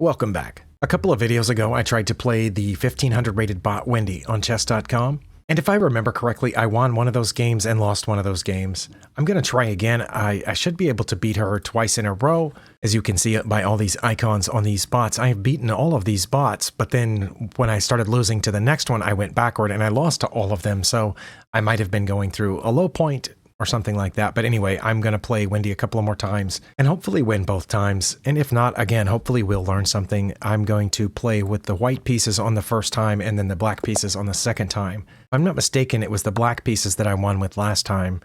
Welcome back. A couple of videos ago, I tried to play the 1500 rated bot Wendy on chess.com. And if I remember correctly, I won one of those games and lost one of those games. I'm going to try again. I should be able to beat her twice in a row. As you can see by all these icons on these bots, I have beaten all of these bots. But then when I started losing to the next one, I went backward and I lost to all of them. So I might have been going through a low point or something like that. But anyway, I'm going to play Wendy a couple of more times and hopefully win both times. And if not, again, hopefully we'll learn something. I'm going to play with the white pieces on the first time and then the black pieces on the second time. If I'm not mistaken, it was the black pieces that I won with last time.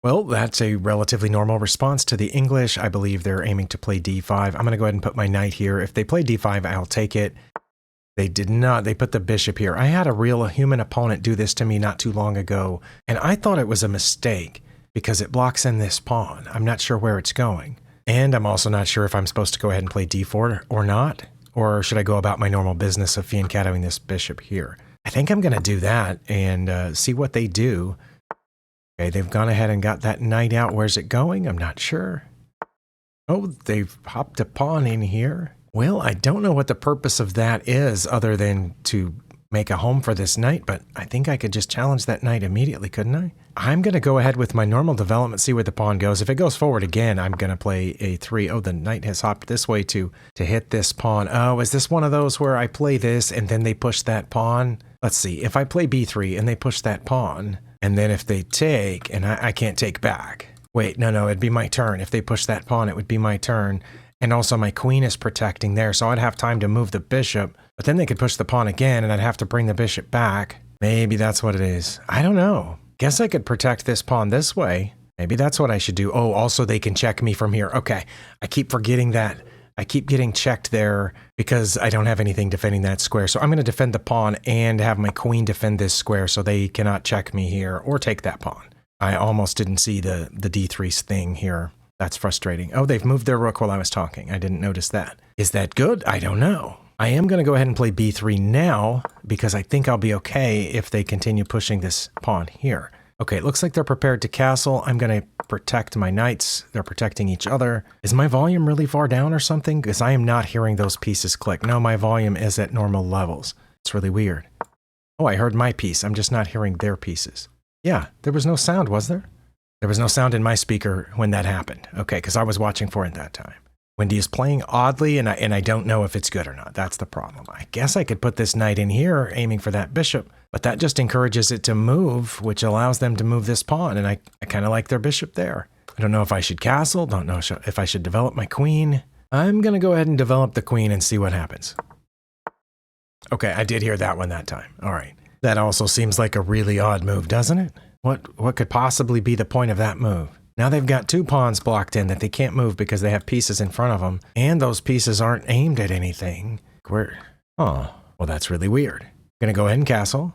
Well, that's a relatively normal response to the English. I believe they're aiming to play d5. I'm going to go ahead and put my knight here. If they play d5, I'll take it. They did not. They put the bishop here. I had a real human opponent do this to me not too long ago, and I thought it was a mistake because it blocks in this pawn. I'm not sure where it's going. And I'm also not sure if I'm supposed to go ahead and play d4 or not, or should I go about my normal business of fiancatoing this bishop here? I think I'm going to do that and see what they do. Okay, they've gone ahead and got that knight out. Where's it going? I'm not sure. Oh, they've popped a pawn in here. Well, I don't know what the purpose of that is other than to make a home for this knight, but I think I could just challenge that knight immediately, couldn't I? I'm going to go ahead with my normal development, see where the pawn goes. If it goes forward again, I'm going to play a3. Oh, the knight has hopped this way to hit this pawn. Oh, is this one of those where I play this and then they push that pawn? Let's see. If I play b3 and they push that pawn, and then if they take, and I can't take back. Wait, no, it'd be my turn. If they push that pawn, it would be my turn. And also my queen is protecting there, so I'd have time to move the bishop. But then they could push the pawn again, and I'd have to bring the bishop back. Maybe that's what it is. I don't know. Guess I could protect this pawn this way. Maybe that's what I should do. Oh, also they can check me from here. Okay, I keep forgetting that. I keep getting checked there because I don't have anything defending that square. So I'm going to defend the pawn and have my queen defend this square so they cannot check me here or take that pawn. I almost didn't see the d3 thing here. That's frustrating. Oh, they've moved their rook while I was talking. I didn't notice that. Is that good? I don't know. I am going to go ahead and play b3 now because I think I'll be okay if they continue pushing this pawn here. Okay, it looks like they're prepared to castle. I'm going to protect my knights. They're protecting each other. Is my volume really far down or something? Because I am not hearing those pieces click. No, my volume is at normal levels. It's really weird. Oh, I heard my piece. I'm just not hearing their pieces. Yeah, there was no sound, was there? There was no sound in my speaker when that happened. Okay, because I was watching for it that time. Wendy is playing oddly, and I don't know if it's good or not. That's the problem. I guess I could put this knight in here, aiming for that bishop, but that just encourages it to move, which allows them to move this pawn, and I kind of like their bishop there. I don't know if I should castle. Don't know if I should develop my queen. I'm going to go ahead and develop the queen and see what happens. Okay, I did hear that one that time. All right. That also seems like a really odd move, doesn't it? What could possibly be the point of that move? Now they've got two pawns blocked in that they can't move because they have pieces in front of them, and those pieces aren't aimed at anything. Oh, well, that's really weird. Gonna go ahead and castle.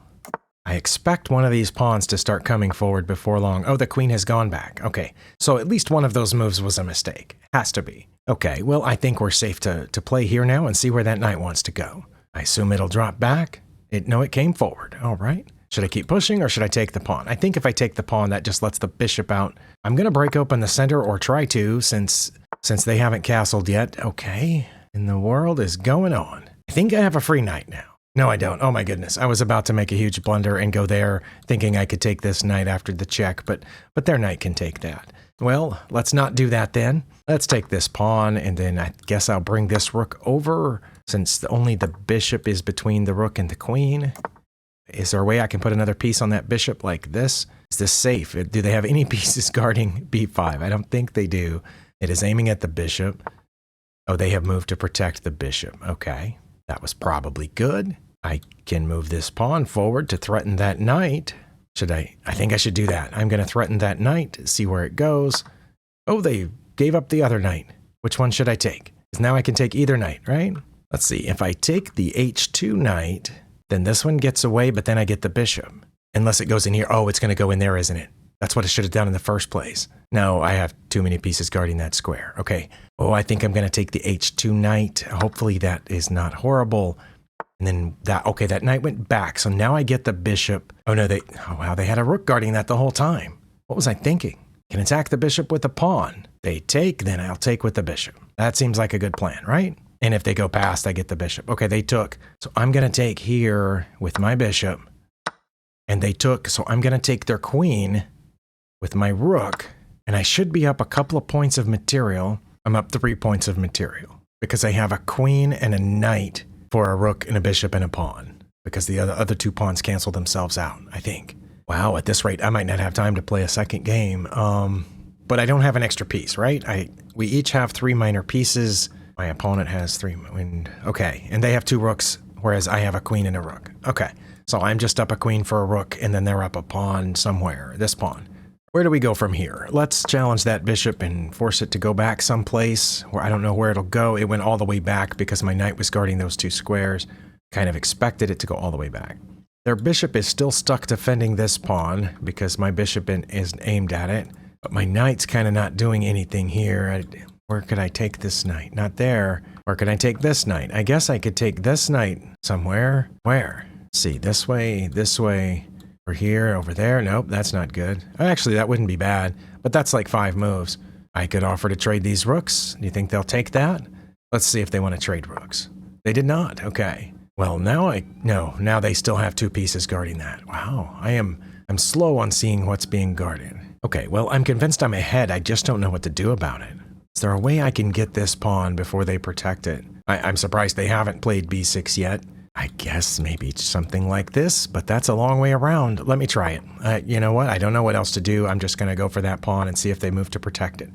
I expect one of these pawns to start coming forward before long. Oh, the queen has gone back. Okay, so at least one of those moves was a mistake. Has to be. Okay, well, I think we're safe to play here now and see where that knight wants to go. I assume it'll drop back. No, it came forward. All right. Should I keep pushing or should I take the pawn? I think if I take the pawn, that just lets the bishop out. I'm going to break open the center or try to since they haven't castled yet. Okay. And the world is going on. I think I have a free knight now. No, I don't. Oh my goodness. I was about to make a huge blunder and go there thinking I could take this knight after the check, but their knight can take that. Well, let's not do that then. Let's take this pawn and then I guess I'll bring this rook over since only the bishop is between the rook and the queen. Is there a way I can put another piece on that bishop like this? Is this safe? Do they have any pieces guarding b5? I don't think they do. It is aiming at the bishop. Oh, they have moved to protect the bishop. Okay, that was probably good. I can move this pawn forward to threaten that knight. Should I? I think I should do that. I'm going to threaten that knight, see where it goes. Oh, they gave up the other knight. Which one should I take? Because now I can take either knight, right? Let's see. If I take the h2 knight, then this one gets away, but then I get the bishop. Unless it goes in here. Oh, it's going to go in there, isn't it? That's what it should have done in the first place. No, I have too many pieces guarding that square. Okay. Oh, I think I'm going to take the h2 knight. Hopefully that is not horrible. And then that knight went back. So now I get the bishop. Oh no, wow, they had a rook guarding that the whole time. What was I thinking? Can attack the bishop with a pawn. They take, then I'll take with the bishop. That seems like a good plan, right? And if they go past, I get the bishop. Okay, they took. So I'm going to take here with my bishop. And they took, so I'm going to take their queen with my rook. And I should be up a couple of points of material. I'm up 3 points of material because I have a queen and a knight for a rook and a bishop and a pawn. Because the other 2 pawns cancel themselves out, I think. Wow, at this rate, I might not have time to play a second game. But I don't have an extra piece, right? We each have 3 minor pieces. My opponent has 3. Okay, and they have 2 rooks, whereas I have a queen and a rook. Okay, so I'm just up a queen for a rook, and then they're up a pawn somewhere, this pawn. Where do we go from here? Let's challenge that bishop and force it to go back someplace where I don't know where it'll go. It went all the way back because my knight was guarding those 2 squares. Kind of expected it to go all the way back. Their bishop is still stuck defending this pawn because my bishop is aimed at it. But my knight's kind of not doing anything here. Where could I take this knight? Not there. Where could I take this knight? I guess I could take this knight somewhere. Where? Let's see, this way, over here, over there. Nope, that's not good. Actually, that wouldn't be bad, but that's like 5 moves. I could offer to trade these rooks. Do you think they'll take that? Let's see if they want to trade rooks. They did not. Okay. Well, now they still have 2 pieces guarding that. Wow, I'm slow on seeing what's being guarded. Okay, well, I'm convinced I'm ahead. I just don't know what to do about it. Is there a way I can get this pawn before they protect it? I'm surprised they haven't played b6 yet. I guess maybe something like this, but that's a long way around. Let me try it. You know what? I don't know what else to do. I'm just going to go for that pawn and see if they move to protect it.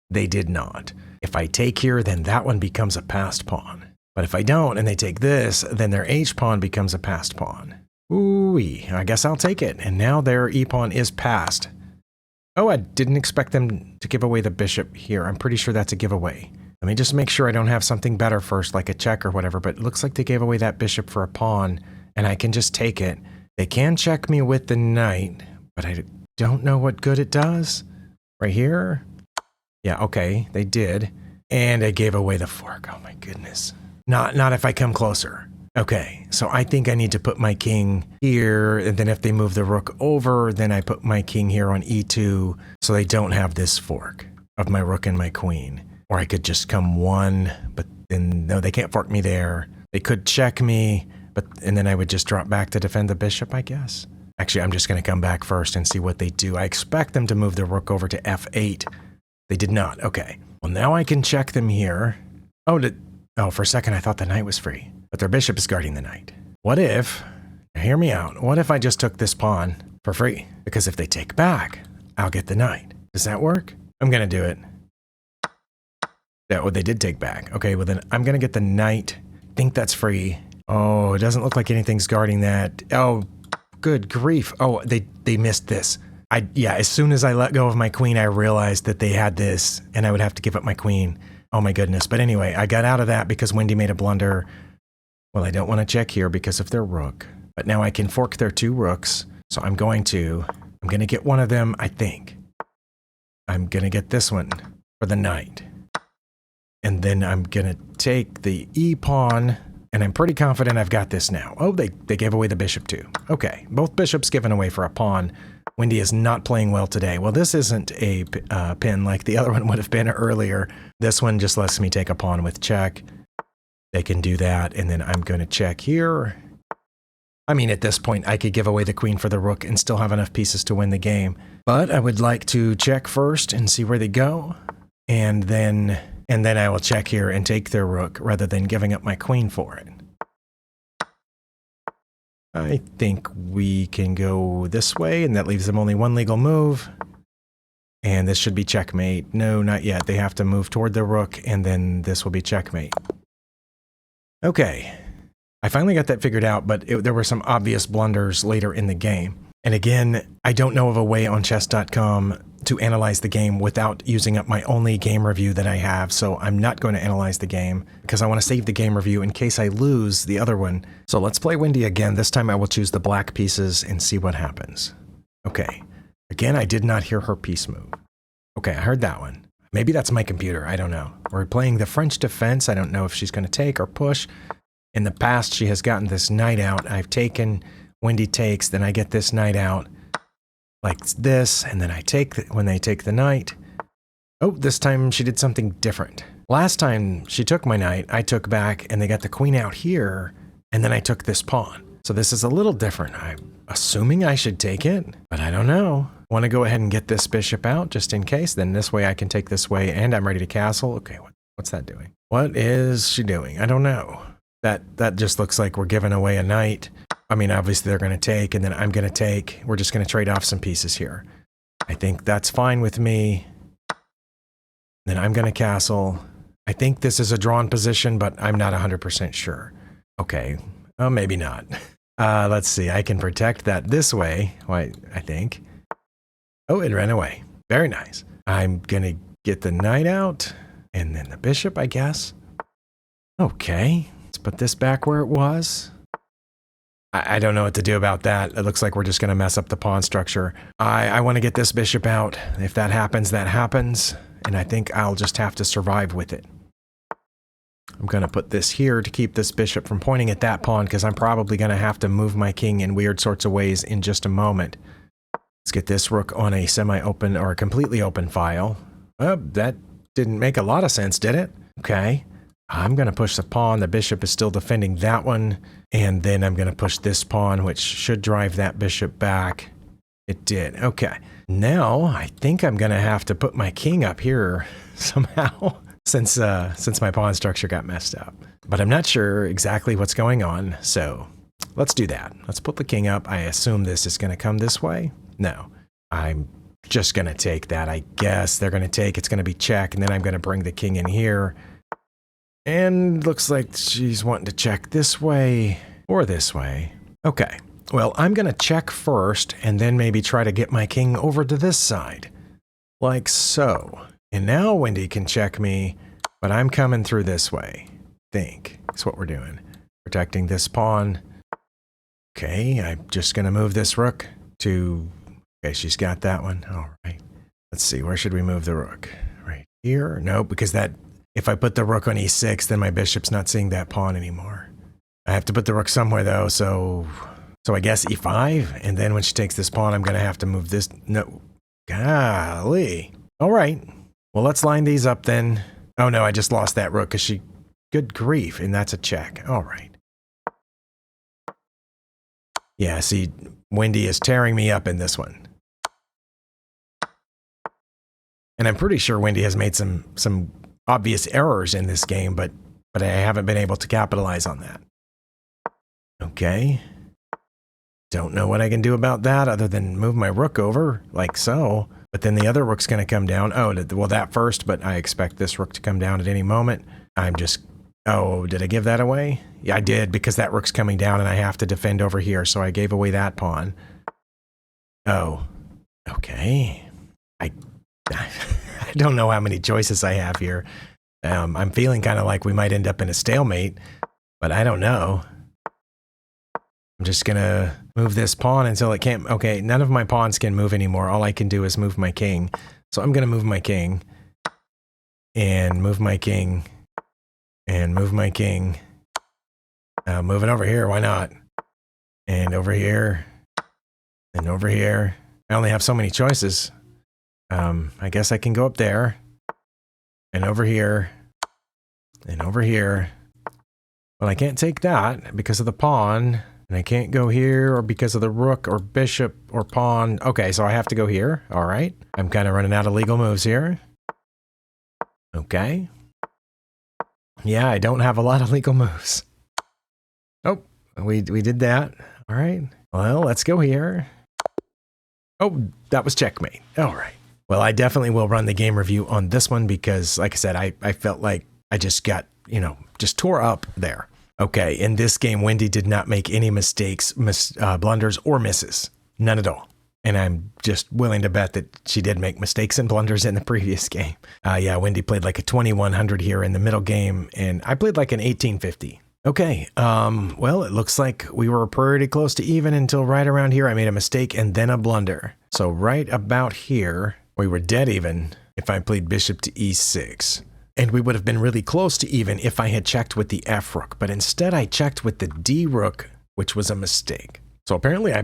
They did not. If I take here, then that one becomes a passed pawn. But if I don't and they take this, then their h-pawn becomes a passed pawn. Ooh-wee, I guess I'll take it. And now their e-pawn is passed. Oh, I didn't expect them to give away the bishop here. I'm pretty sure that's a giveaway. Let me just make sure I don't have something better first, like a check or whatever, but it looks like they gave away that bishop for a pawn, and I can just take it. They can check me with the knight, but I don't know what good it does. Right here? Yeah, okay, they did. And I gave away the fork. Oh my goodness. Not if I come closer. Okay, so I think I need to put my king here, and then if they move the rook over, then I put my king here on e2, so they don't have this fork of my rook and my queen. Or I could just come 1, but then, no, they can't fork me there. They could check me, and then I would just drop back to defend the bishop, I guess. Actually, I'm just going to come back first and see what they do. I expect them to move the rook over to f8. They did not. Okay. Well, now I can check them here. Oh, for a second I thought the knight was free, but their bishop is guarding the knight. What if, now hear me out, what if I just took this pawn for free? Because if they take back, I'll get the knight. Does that work? I'm going to do it. Yeah, well, they did take back. Okay, well then I'm going to get the knight. Think that's free. Oh, it doesn't look like anything's guarding that. Oh, good grief. Oh, they missed this. Yeah, as soon as I let go of my queen, I realized that they had this, and I would have to give up my queen. Oh my goodness. But anyway, I got out of that because Wendy made a blunder. Well, I don't want to check here because of their rook. But now I can fork their 2 rooks. So I'm going to get one of them, I think. I'm going to get this one for the knight. And then I'm going to take the e-pawn, and I'm pretty confident I've got this now. Oh, they gave away the bishop too. Okay, both bishops given away for a pawn. Wendy is not playing well today. Well, this isn't a pin like the other one would have been earlier. This one just lets me take a pawn with check. They can do that, and then I'm going to check here. I mean, at this point, I could give away the queen for the rook and still have enough pieces to win the game. But I would like to check first and see where they go, and then I will check here and take their rook rather than giving up my queen for it. I think we can go this way, and that leaves them only 1 legal move. And this should be checkmate. No, not yet. They have to move toward the rook, and then this will be checkmate. Okay. I finally got that figured out, but there were some obvious blunders later in the game. And again, I don't know of a way on chess.com to analyze the game without using up my only game review that I have, so I'm not going to analyze the game because I want to save the game review in case I lose the other one. So let's play Wendy again. This time I will choose the black pieces and see what happens. Okay. Again, I did not hear her piece move. Okay, I heard that one. Maybe that's my computer. I don't know. We're playing the French defense. I don't know if she's going to take or push. In the past, she has gotten this knight out. I've taken, Wendy takes, then I get this knight out like this, and then I take when they take the knight. Oh, this time she did something different. Last time she took my knight, I took back and they got the queen out here, and then I took this pawn. So this is a little different. I'm assuming I should take it, but I don't know. Want to go ahead and get this bishop out just in case. Then this way I can take this way and I'm ready to castle. Okay, what's that doing? What is she doing? I don't know. That just looks like we're giving away a knight. I mean, obviously they're going to take, and then I'm going to take. We're just going to trade off some pieces here. I think that's fine with me. Then I'm going to castle. I think this is a drawn position, but I'm not 100% sure. Okay, maybe not. Let's see. I can protect that this way, I think. Oh, it ran away. Very nice. I'm going to get the knight out, and then the bishop, I guess. Okay, let's put this back where it was. I don't know what to do about that. It looks like we're just going to mess up the pawn structure. I want to get this bishop out. If that happens, that happens. And I think I'll just have to survive with it. I'm going to put this here to keep this bishop from pointing at that pawn, because I'm probably going to have to move my king in weird sorts of ways in just a moment. Let's get this rook on a semi-open or a completely open file. Oh, that didn't make a lot of sense, did it? Okay. I'm going to push the pawn. The bishop is still defending that one. And then I'm going to push this pawn, which should drive that bishop back. It did. Okay. Now, I think I'm going to have to put my king up here somehow since my pawn structure got messed up. But I'm not sure exactly what's going on. So let's do that. Let's put the king up. I assume this is going to come this way. No, I'm just going to take that. I guess they're going to take. It's going to be check. And then I'm going to bring the king in here. And looks like she's wanting to check this way or this way. Okay, well, I'm going to check first and then maybe try to get my king over to this side. Like so. And now Wendy can check me, but I'm coming through this way. I think that's what we're doing. Protecting this pawn. Okay, I'm just going to move this rook to... Okay, she's got that one. All right. Let's see, where should we move the rook? Right here? No, because that... If I put the rook on e6, then my bishop's not seeing that pawn anymore. I have to put the rook somewhere, though, so I guess e5, and then when she takes this pawn, I'm going to have to move this. No. Golly. All right. Well, let's line these up then. Oh, no, I just lost that rook because she... Good grief, and that's a check. All right. Yeah, see, Wendy is tearing me up in this one. And I'm pretty sure Wendy has made some obvious errors in this game, but I haven't been able to capitalize on that. Okay. Don't know what I can do about that other than move my rook over, like so. But then the other rook's going to come down. Oh, well, that first, but I expect this rook to come down at any moment. I'm just... Oh, did I give that away? Yeah, I did, because that rook's coming down and I have to defend over here, so I gave away that pawn. Oh. Okay. I don't know how many choices I have here. I'm feeling kind of like we might end up in a stalemate, but I don't know. I'm just going to move this pawn until it can't... Okay, none of my pawns can move anymore. All I can do is move my king. So I'm going to move my king. And move my king. And move my king. Moving over here, why not? And over here. And over here. I only have so many choices. I guess I can go up there. And over here. And over here. Well, I can't take that because of the pawn. And I can't go here or because of the rook or bishop or pawn. Okay, so I have to go here. All right. I'm kind of running out of legal moves here. Okay. Yeah, I don't have a lot of legal moves. Oh, we did that. All right. Well, let's go here. Oh, that was checkmate. All right. Well, I definitely will run the game review on this one because, like I said, I felt like I just got, just tore up there. Okay, in this game, Wendy did not make any mistakes, blunders, or misses. None at all. And I'm just willing to bet that she did make mistakes and blunders in the previous game. Yeah, Wendy played like a 2100 here in the middle game, and I played like an 1850. Okay, well, it looks like we were pretty close to even until right around here I made a mistake and then a blunder. So right about here, we were dead even if I played bishop to e6. And we would have been really close to even if I had checked with the f rook, but instead I checked with the d rook, which was a mistake. So apparently I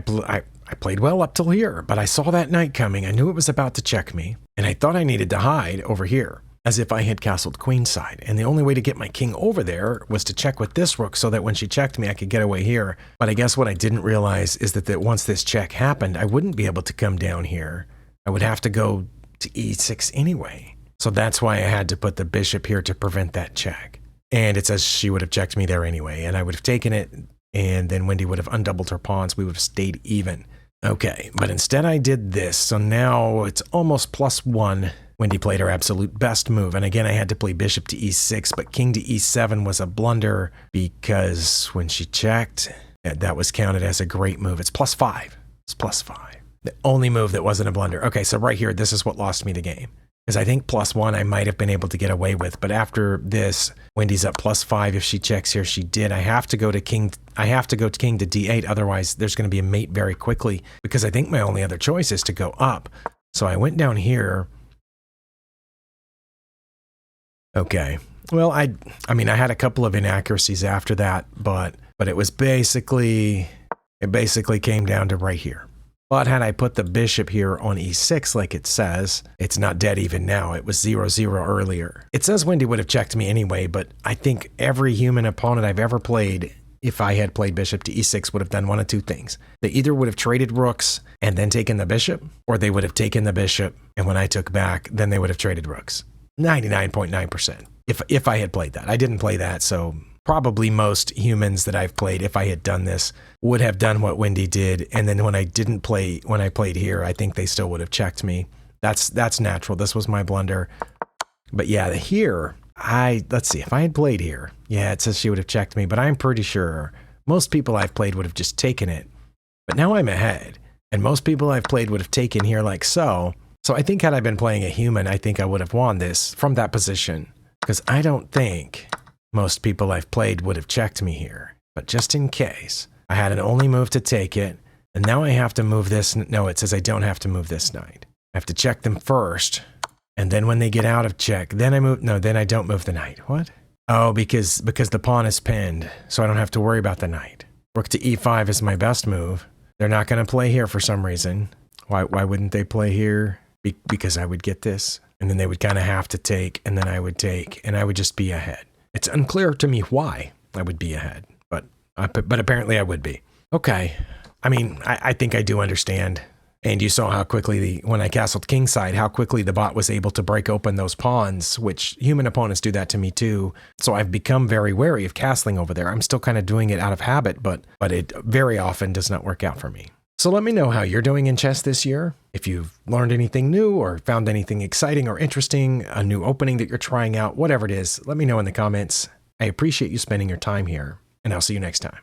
played well up till here, but I saw that knight coming. I knew it was about to check me, and I thought I needed to hide over here. as if I had castled queenside. And the only way to get my king over there was to check with this rook so that when she checked me, I could get away here. But I guess what I didn't realize is that once this check happened, I wouldn't be able to come down here. I would have to go to e6 anyway. So that's why I had to put the bishop here to prevent that check. And it says she would have checked me there anyway, and I would have taken it, and then Wendy would have undoubled her pawns. We would have stayed even. Okay, but instead I did this, so now it's almost +1. Wendy played her absolute best move, and again I had to play bishop to e6, but king to e7 was a blunder because when she checked, that was counted as a great move. It's +5. It's +5. The only move that wasn't a blunder. Okay, so right here, this is what lost me the game. Because I think +1 I might have been able to get away with, but after this, Wendy's up +5. If she checks here, she did. I have to go to king to d8, otherwise there's going to be a mate very quickly, because I think my only other choice is to go up. So I went down here. Okay. Well, I mean, I had a couple of inaccuracies after that, but it was basically came down to right here. But had I put the bishop here on e6 like it says, it's not dead even now. It was 0-0 earlier. It says Wendy would have checked me anyway, but I think every human opponent I've ever played, if I had played bishop to e6, would have done one of two things. They either would have traded rooks and then taken the bishop, or they would have taken the bishop, and when I took back, then they would have traded rooks. 99.9%. If I had played that. I didn't play that, so probably most humans that I've played, if I had done this, would have done what Wendy did. And then when I played here, I think they still would have checked me. That's natural. This was my blunder. But yeah, here, let's see, if I had played here, yeah, it says she would have checked me, but I'm pretty sure most people I've played would have just taken it. But now I'm ahead, and most people I've played would have taken here like so. So I think had I been playing a human, I think I would have won this from that position, because I don't think most people I've played would have checked me here. But just in case, I had an only move to take it, and now I have to move this. No, it says I don't have to move this knight. I have to check them first, and then when they get out of check, then I move. No, then I don't move the knight. What? Oh, because the pawn is pinned, so I don't have to worry about the knight. Rook to e5 is my best move. They're not going to play here for some reason. Why wouldn't they play here? Because I would get this, and then they would kind of have to take, and then I would take, and I would just be ahead. It's unclear to me why I would be ahead, but apparently I would be. Okay. I mean, I think I do understand. And you saw how quickly when I castled kingside, how quickly the bot was able to break open those pawns, which human opponents do that to me too. So I've become very wary of castling over there. I'm still kind of doing it out of habit, but it very often does not work out for me. So let me know how you're doing in chess this year. If you've learned anything new or found anything exciting or interesting, a new opening that you're trying out, whatever it is, let me know in the comments. I appreciate you spending your time here, and I'll see you next time.